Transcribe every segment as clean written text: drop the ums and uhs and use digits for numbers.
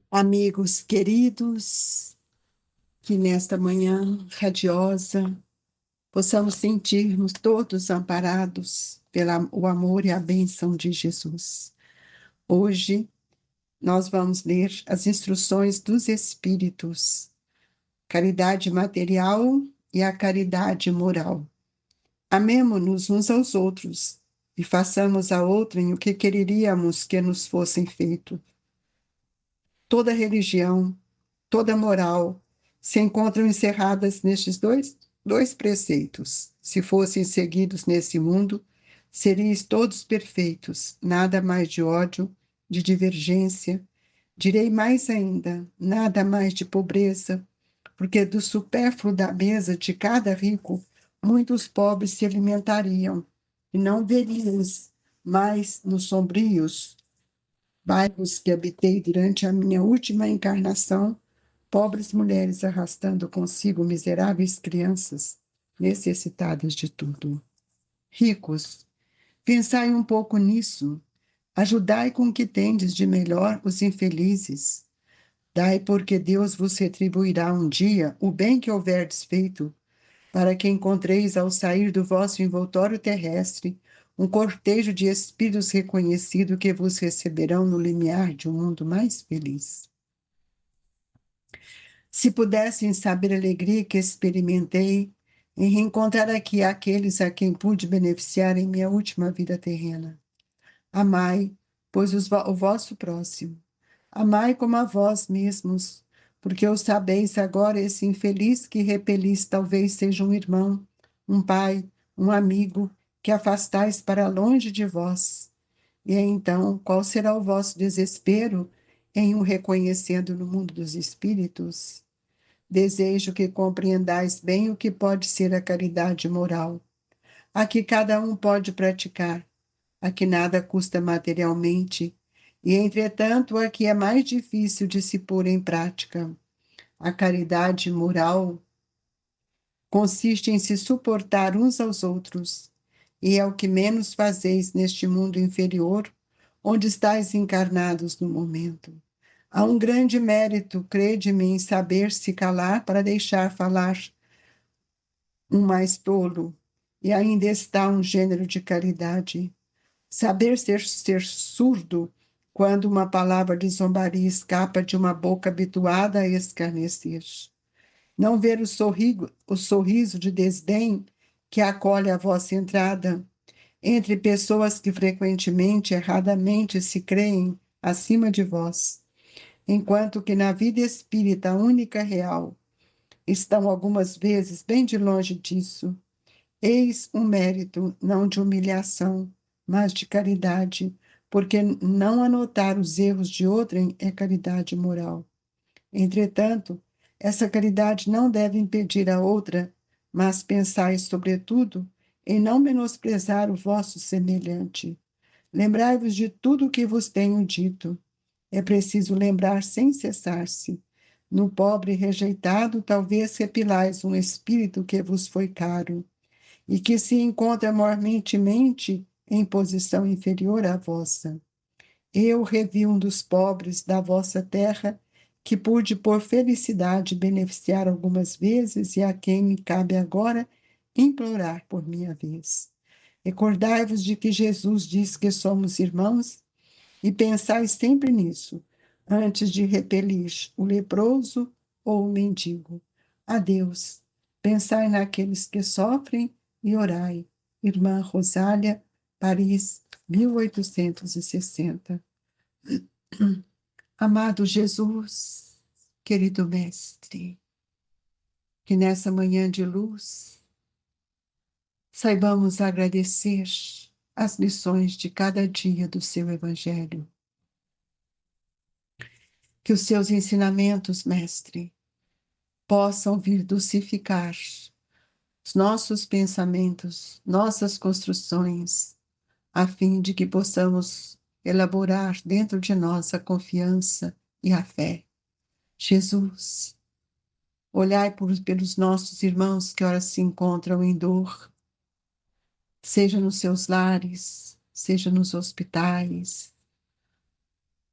Amigos queridos, que nesta manhã radiosa possamos sentirmos todos amparados pelo amor e a bênção de Jesus. Hoje nós vamos ler as instruções dos Espíritos, caridade material e a caridade moral. Amemo-nos uns aos outros e façamos a outrem o que quereríamos que nos fossem feito. Toda religião, toda moral se encontram encerradas nestes dois preceitos. Se fossem seguidos nesse mundo, seríeis todos perfeitos, nada mais de ódio, de divergência. Direi mais ainda, nada mais de pobreza, porque do supérfluo da mesa de cada rico, muitos pobres se alimentariam, e não veríamos mais nos sombrios bairros que habitei durante a minha última encarnação, pobres mulheres arrastando consigo miseráveis crianças necessitadas de tudo. Ricos, pensai um pouco nisso. Ajudai com o que tendes de melhor os infelizes. Dai, porque Deus vos retribuirá um dia o bem que houverdes feito, para que encontreis ao sair do vosso envoltório terrestre um cortejo de espíritos reconhecido que vos receberão no limiar de um mundo mais feliz. Se pudessem saber a alegria que experimentei em reencontrar aqui aqueles a quem pude beneficiar em minha última vida terrena. Amai, pois o vosso próximo. Amai como a vós mesmos, porque o sabeis agora esse infeliz que repelis talvez seja um irmão, um pai, um amigo, que afastais para longe de vós. E então, qual será o vosso desespero em o reconhecendo no mundo dos espíritos? Desejo que compreendais bem o que pode ser a caridade moral, a que cada um pode praticar, a que nada custa materialmente, e, entretanto, a que é mais difícil de se pôr em prática. A caridade moral consiste em se suportar uns aos outros, e é o que menos fazeis neste mundo inferior, onde estáis encarnados no momento. Há um grande mérito, crede-me, em saber se calar para deixar falar um mais tolo, e ainda está um gênero de caridade. Saber ser surdo quando uma palavra de zombaria escapa de uma boca habituada a escarnecer. Não ver o sorriso de desdém que acolhe a vossa entrada entre pessoas que frequentemente, erradamente, se creem acima de vós, enquanto que na vida espírita única real estão algumas vezes bem de longe disso. Eis um mérito não de humilhação, mas de caridade, porque não anotar os erros de outrem é caridade moral. Entretanto, essa caridade não deve impedir a outra, mas pensai, sobretudo, em não menosprezar o vosso semelhante. Lembrai-vos de tudo o que vos tenho dito. É preciso lembrar sem cessar-se. No pobre rejeitado, talvez repilais um espírito que vos foi caro e que se encontra mormentemente em posição inferior à vossa. Eu revi um dos pobres da vossa terra, que pude por felicidade beneficiar algumas vezes e a quem me cabe agora implorar por minha vez. Recordai-vos de que Jesus diz que somos irmãos e pensai sempre nisso, antes de repelir o leproso ou o mendigo. Adeus. Pensai naqueles que sofrem e orai. Irmã Rosália, Paris, 1860. Amado Jesus, querido Mestre, que nessa manhã de luz saibamos agradecer as lições de cada dia do seu Evangelho. Que os seus ensinamentos, Mestre, possam vir dulcificar os nossos pensamentos, nossas construções, a fim de que possamos elaborar dentro de nós a confiança e a fé. Jesus, olhai pelos nossos irmãos que ora se encontram em dor, seja nos seus lares, seja nos hospitais,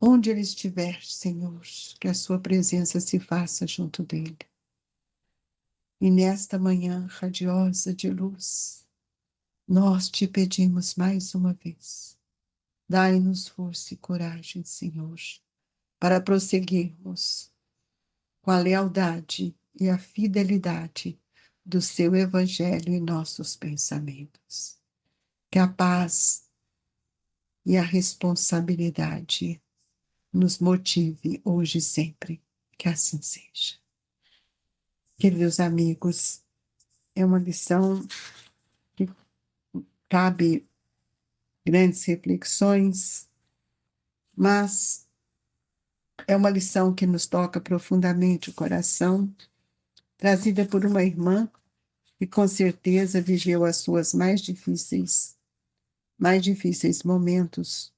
Onde ele estiver, Senhor, que a sua presença se faça junto dele. E nesta manhã radiosa de luz, nós te pedimos mais uma vez, dai-nos força e coragem, Senhor, para prosseguirmos com a lealdade e a fidelidade do seu Evangelho em nossos pensamentos. Que a paz e a responsabilidade nos motive hoje e sempre. Que assim seja. Queridos amigos, é uma lição que cabe grandes reflexões, mas é uma lição que nos toca profundamente o coração, trazida por uma irmã que com certeza viveu as suas mais difíceis momentos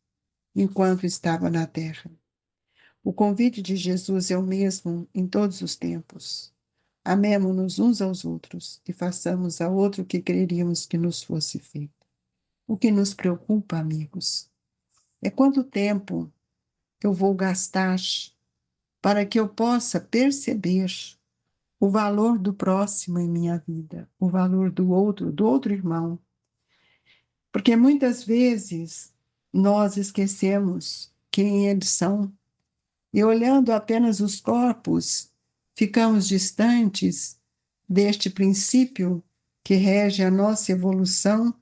enquanto estava na terra. O convite de Jesus é o mesmo em todos os tempos. Amemo-nos uns aos outros e façamos a outro o que queríamos que nos fosse feito. O que nos preocupa, amigos, é quanto tempo eu vou gastar para que eu possa perceber o valor do próximo em minha vida, o valor do outro irmão. Porque muitas vezes nós esquecemos quem eles são e olhando apenas os corpos, ficamos distantes deste princípio que rege a nossa evolução,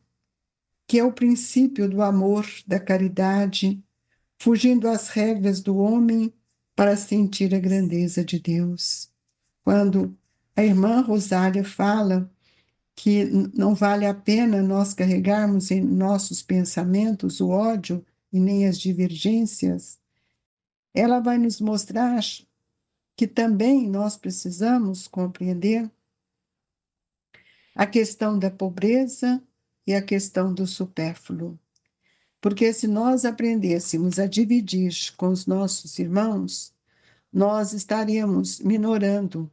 que é o princípio do amor, da caridade, fugindo às regras do homem para sentir a grandeza de Deus. Quando a irmã Rosália fala que não vale a pena nós carregarmos em nossos pensamentos o ódio e nem as divergências, ela vai nos mostrar que também nós precisamos compreender a questão da pobreza e a questão do supérfluo. Porque se nós aprendêssemos a dividir com os nossos irmãos, nós estaríamos minorando,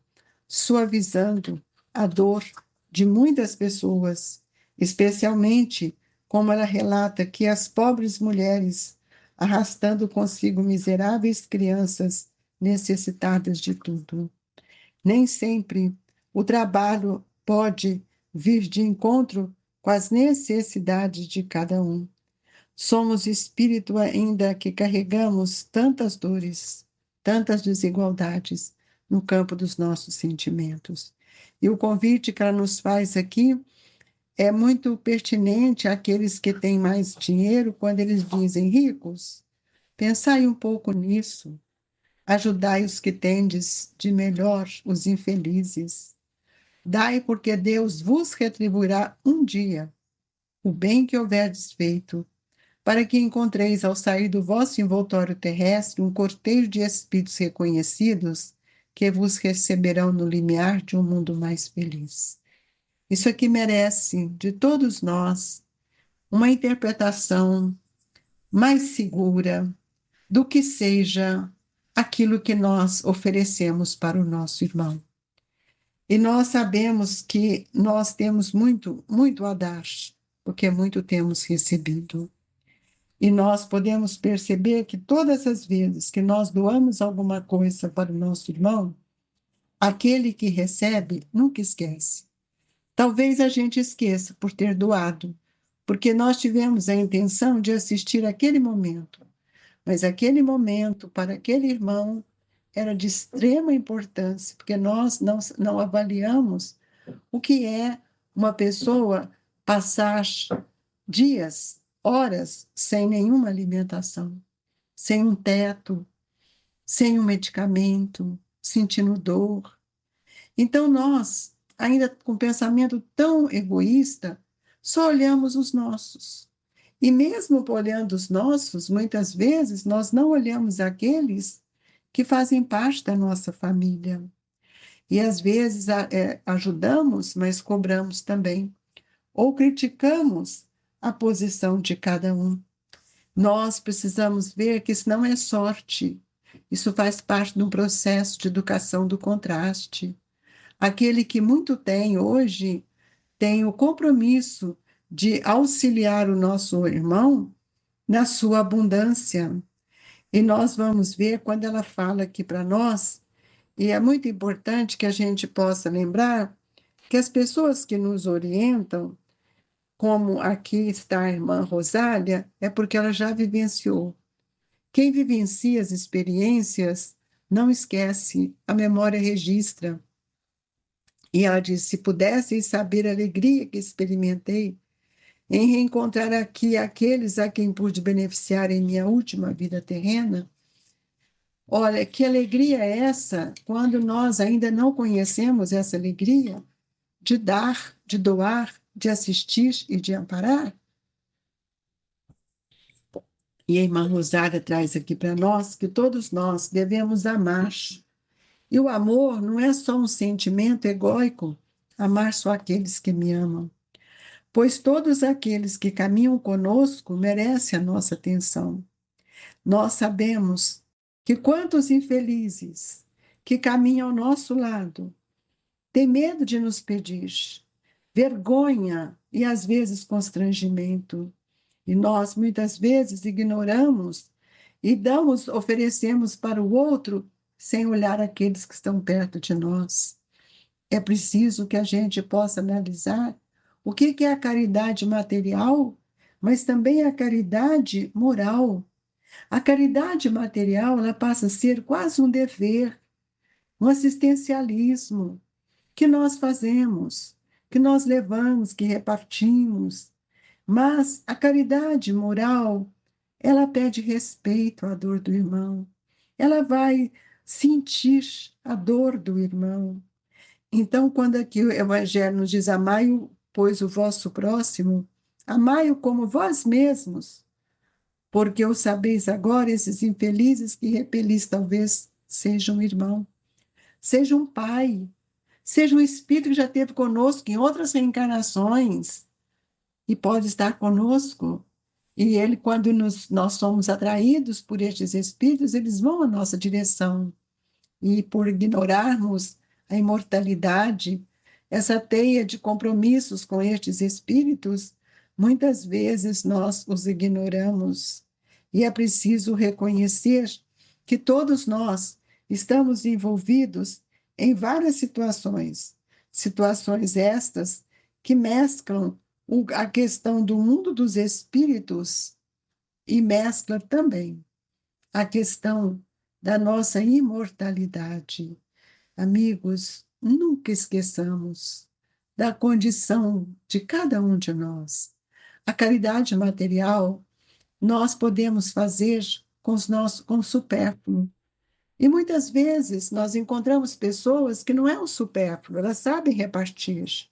suavizando a dor de muitas pessoas, especialmente como ela relata que as pobres mulheres, arrastando consigo miseráveis crianças necessitadas de tudo. Nem sempre o trabalho pode vir de encontro com as necessidades de cada um. Somos espírito ainda que carregamos tantas dores, tantas desigualdades no campo dos nossos sentimentos. E o convite que ela nos faz aqui é muito pertinente àqueles que têm mais dinheiro, quando eles dizem ricos, pensai um pouco nisso. Ajudai os que tendes de melhor, os infelizes. Dai, porque Deus vos retribuirá um dia o bem que houverdes feito, para que encontreis ao sair do vosso envoltório terrestre um cortejo de espíritos reconhecidos que vos receberão no limiar de um mundo mais feliz. Isso aqui merece, de todos nós, uma interpretação mais segura do que seja aquilo que nós oferecemos para o nosso irmão. E nós sabemos que nós temos muito, muito a dar, porque muito temos recebido. E nós podemos perceber que todas as vezes que nós doamos alguma coisa para o nosso irmão, aquele que recebe nunca esquece. Talvez a gente esqueça por ter doado, porque nós tivemos a intenção de assistir aquele momento, mas aquele momento para aquele irmão era de extrema importância, porque nós não avaliamos o que é uma pessoa passar dias, horas, sem nenhuma alimentação, sem um teto, sem um medicamento, sentindo dor. Então, nós, ainda com um pensamento tão egoísta, só olhamos os nossos. E mesmo olhando os nossos, muitas vezes nós não olhamos aqueles que fazem parte da nossa família. E às vezes ajudamos, mas cobramos também. Ou criticamos a posição de cada um. Nós precisamos ver que isso não é sorte. Isso faz parte de um processo de educação do contraste. Aquele que muito tem hoje tem o compromisso de auxiliar o nosso irmão na sua abundância. E nós vamos ver quando ela fala aqui para nós, e é muito importante que a gente possa lembrar que as pessoas que nos orientam, como aqui está a irmã Rosália, é porque ela já vivenciou. Quem vivencia as experiências não esquece, a memória registra. E ela diz: se pudesseis saber a alegria que experimentei em reencontrar aqui aqueles a quem pude beneficiar em minha última vida terrena. Olha, que alegria é essa quando nós ainda não conhecemos essa alegria de dar, de doar, de assistir e de amparar? E a irmã Rosária traz aqui para nós que todos nós devemos amar. E o amor não é só um sentimento egóico, amar só aqueles que me amam, pois todos aqueles que caminham conosco merecem a nossa atenção. Nós sabemos que quantos infelizes que caminham ao nosso lado têm medo de nos pedir, vergonha e às vezes constrangimento. E nós muitas vezes ignoramos e oferecemos para o outro sem olhar aqueles que estão perto de nós. É preciso que a gente possa analisar o que é a caridade material, mas também a caridade moral. A caridade material, ela passa a ser quase um dever, um assistencialismo que nós fazemos, que nós levamos, que repartimos. Mas a caridade moral, ela pede respeito à dor do irmão. Ela vai sentir a dor do irmão. Então, quando aqui o Evangelho nos diz: amai-o, pois o vosso próximo, amai-o como vós mesmos, porque o sabeis agora, esses infelizes que repelis talvez sejam um irmão, seja um pai, seja um espírito que já esteve conosco em outras reencarnações e pode estar conosco. E ele, quando nós somos atraídos por estes espíritos, eles vão à nossa direção. E por ignorarmos a imortalidade, essa teia de compromissos com estes espíritos, muitas vezes nós os ignoramos. E é preciso reconhecer que todos nós estamos envolvidos em várias situações, situações estas que mesclam a questão do mundo dos espíritos e mescla também a questão da nossa imortalidade. Amigos, nunca esqueçamos da condição de cada um de nós. A caridade material nós podemos fazer com o supérfluo. E muitas vezes nós encontramos pessoas que não é um supérfluo, elas sabem repartir.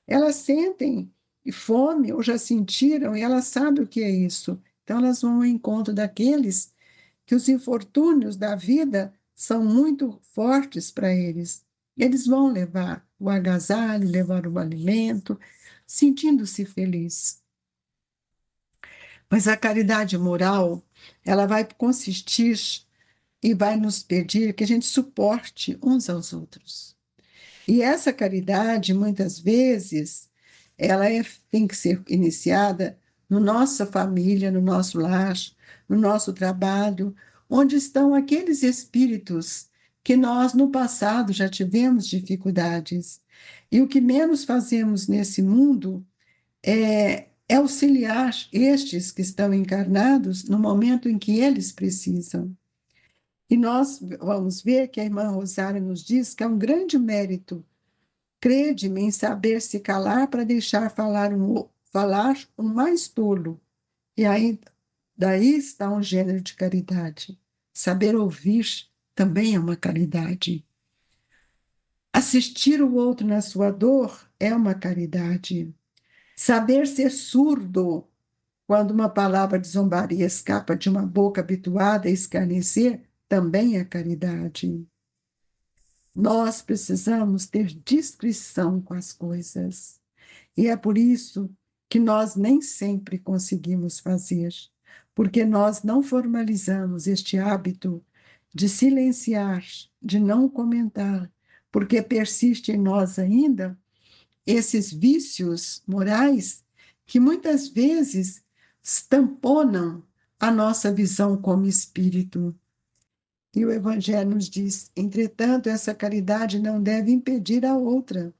Elas sentem fome ou já sentiram e elas sabem o que é isso. Então elas vão ao encontro daqueles que os infortúnios da vida são muito fortes para eles. Eles vão levar o agasalho, levar o alimento, sentindo-se feliz. Mas a caridade moral, ela vai consistir e vai nos pedir que a gente suporte uns aos outros. E essa caridade, muitas vezes, tem que ser iniciada na nossa família, no nosso lar, no nosso trabalho, onde estão aqueles espíritos que nós, no passado, já tivemos dificuldades. E o que menos fazemos nesse mundo é auxiliar estes que estão encarnados no momento em que eles precisam. E nós vamos ver que a irmã Rosária nos diz que é um grande mérito, crede-me, em saber se calar para deixar falar um mais tolo. E aí, daí está um gênero de caridade. Saber ouvir também é uma caridade. Assistir o outro na sua dor é uma caridade. Saber ser surdo quando uma palavra de zombaria escapa de uma boca habituada a escarnecer também é caridade. Nós precisamos ter discrição com as coisas. E é por isso que nós nem sempre conseguimos fazer, porque nós não formalizamos este hábito de silenciar, de não comentar, porque persiste em nós ainda esses vícios morais que muitas vezes tamponam a nossa visão como espírito. E o Evangelho nos diz: entretanto, essa caridade não deve impedir a outra.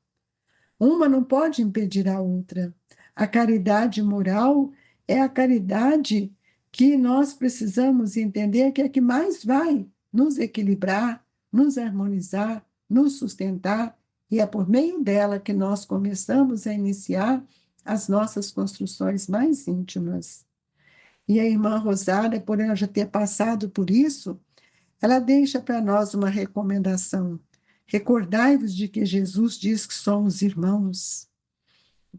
Uma não pode impedir a outra. A caridade moral é a caridade que nós precisamos entender que é a que mais vai nos equilibrar, nos harmonizar, nos sustentar, e é por meio dela que nós começamos a iniciar as nossas construções mais íntimas. E a irmã Rosália, por ela já ter passado por isso, ela deixa para nós uma recomendação. Recordai-vos de que Jesus diz que somos irmãos.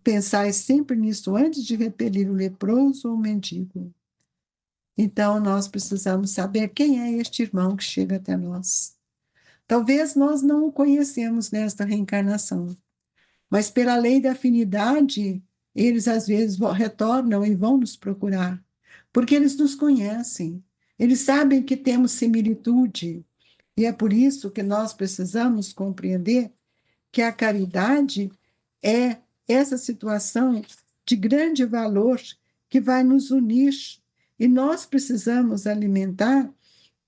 Pensai sempre nisso antes de repelir o leproso ou o mendigo. Então, nós precisamos saber quem é este irmão que chega até nós. Talvez nós não o conhecemos nesta reencarnação, mas pela lei da afinidade, eles às vezes retornam e vão nos procurar, porque eles nos conhecem, eles sabem que temos similitude, e é por isso que nós precisamos compreender que a caridade é essa situação de grande valor que vai nos unir. E nós precisamos alimentar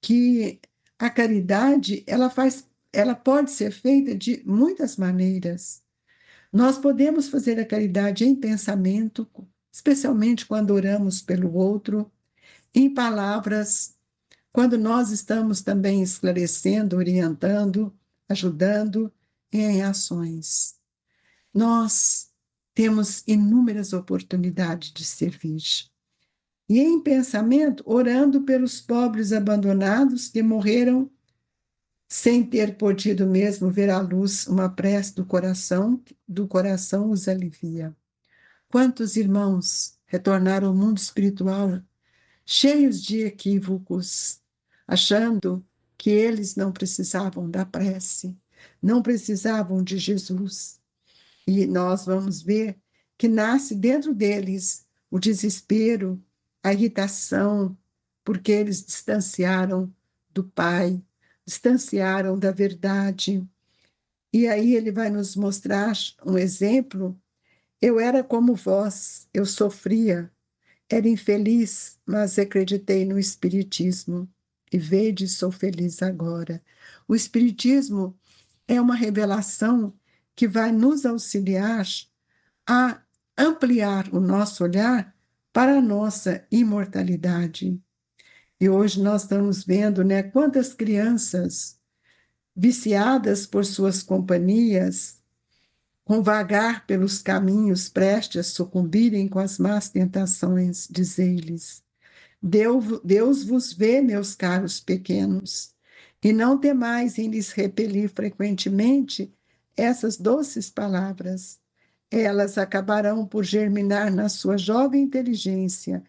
que a caridade, ela pode ser feita de muitas maneiras. Nós podemos fazer a caridade em pensamento, especialmente quando oramos pelo outro, em palavras, quando nós estamos também esclarecendo, orientando, ajudando, e em ações. Nós temos inúmeras oportunidades de servir. E em pensamento, orando pelos pobres abandonados que morreram sem ter podido mesmo ver à luz, uma prece do coração os alivia. Quantos irmãos retornaram ao mundo espiritual cheios de equívocos, achando que eles não precisavam da prece, não precisavam de Jesus. E nós vamos ver que nasce dentro deles o desespero, a irritação, porque eles distanciaram do Pai, distanciaram da verdade. E aí ele vai nos mostrar um exemplo. Eu era como vós, eu sofria, era infeliz, mas acreditei no Espiritismo. E vede, sou feliz agora. O Espiritismo é uma revelação que vai nos auxiliar a ampliar o nosso olhar para a nossa imortalidade. E hoje nós estamos vendo, né, quantas crianças viciadas por suas companhias, com vagar pelos caminhos prestes a sucumbirem com as más tentações, diz eles. Deus vos vê, meus caros pequenos, e não temais em lhes repelir frequentemente essas doces palavras. Elas acabarão por germinar na sua jovem inteligência,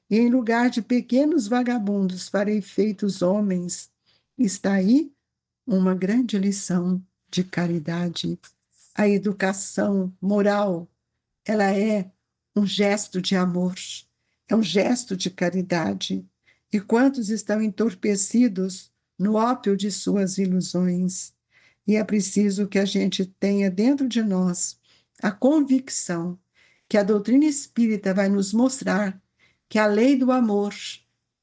e em lugar de pequenos vagabundos farei feitos homens. Está aí uma grande lição de caridade. A educação moral, ela é um gesto de amor, é um gesto de caridade. E quantos estão entorpecidos no ópio de suas ilusões? E é preciso que a gente tenha dentro de nós a convicção que a doutrina espírita vai nos mostrar que a lei do amor,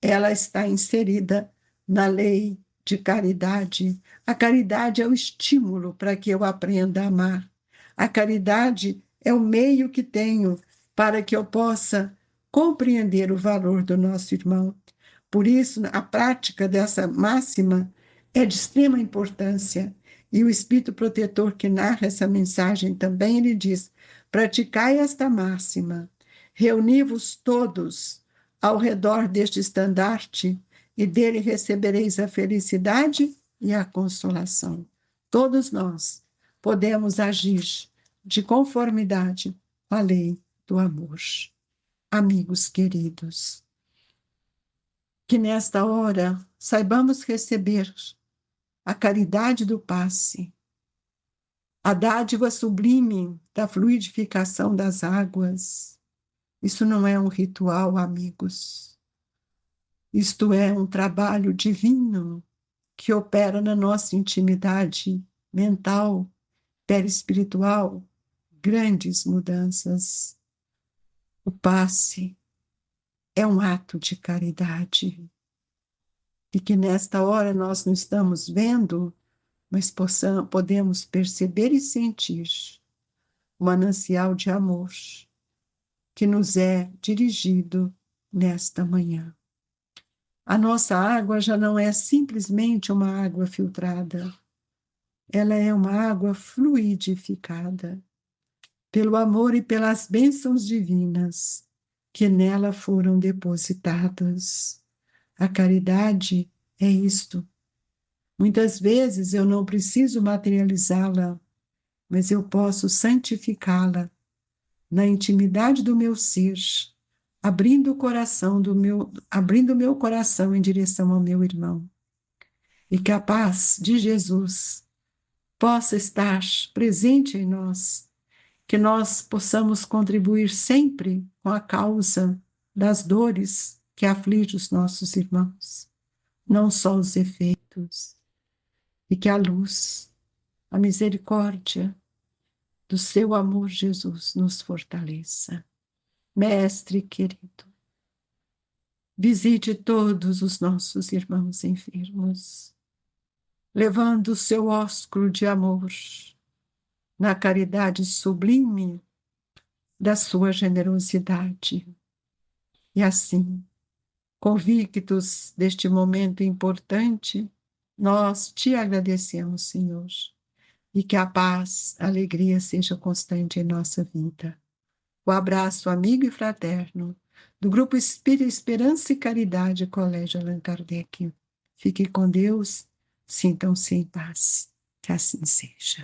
ela está inserida na lei de caridade. A caridade é o estímulo para que eu aprenda a amar. A caridade é o meio que tenho para que eu possa compreender o valor do nosso irmão. Por isso, a prática dessa máxima é de extrema importância. E o Espírito Protetor que narra essa mensagem também, ele diz: praticai esta máxima, reuni-vos todos ao redor deste estandarte, e dele recebereis a felicidade e a consolação. Todos nós podemos agir de conformidade com a lei do amor. Amigos queridos, que nesta hora saibamos receber a caridade do passe, a dádiva sublime da fluidificação das águas. Isso não é um ritual, amigos. Isto é um trabalho divino que opera na nossa intimidade mental, perispiritual, grandes mudanças. O passe é um ato de caridade. E que nesta hora nós não estamos vendo, mas podemos perceber e sentir o manancial de amor que nos é dirigido nesta manhã. A nossa água já não é simplesmente uma água filtrada, ela é uma água fluidificada pelo amor e pelas bênçãos divinas que nela foram depositadas. A caridade é isto. Muitas vezes eu não preciso materializá-la, mas eu posso santificá-la na intimidade do meu ser, abrindo meu coração em direção ao meu irmão. E que a paz de Jesus possa estar presente em nós, que nós possamos contribuir sempre com a causa das dores que afligem os nossos irmãos, não só os efeitos, e que a luz, a misericórdia do seu amor, Jesus, nos fortaleça. Mestre querido, visite todos os nossos irmãos enfermos, levando o seu ósculo de amor na caridade sublime da sua generosidade. E assim, convictos deste momento importante, nós te agradecemos, Senhor, e que a paz, a alegria seja constante em nossa vida. O abraço amigo e fraterno do Grupo Espírita Esperança e Caridade, Colégio Allan Kardec. Fique com Deus, sintam-se em paz. Que assim seja.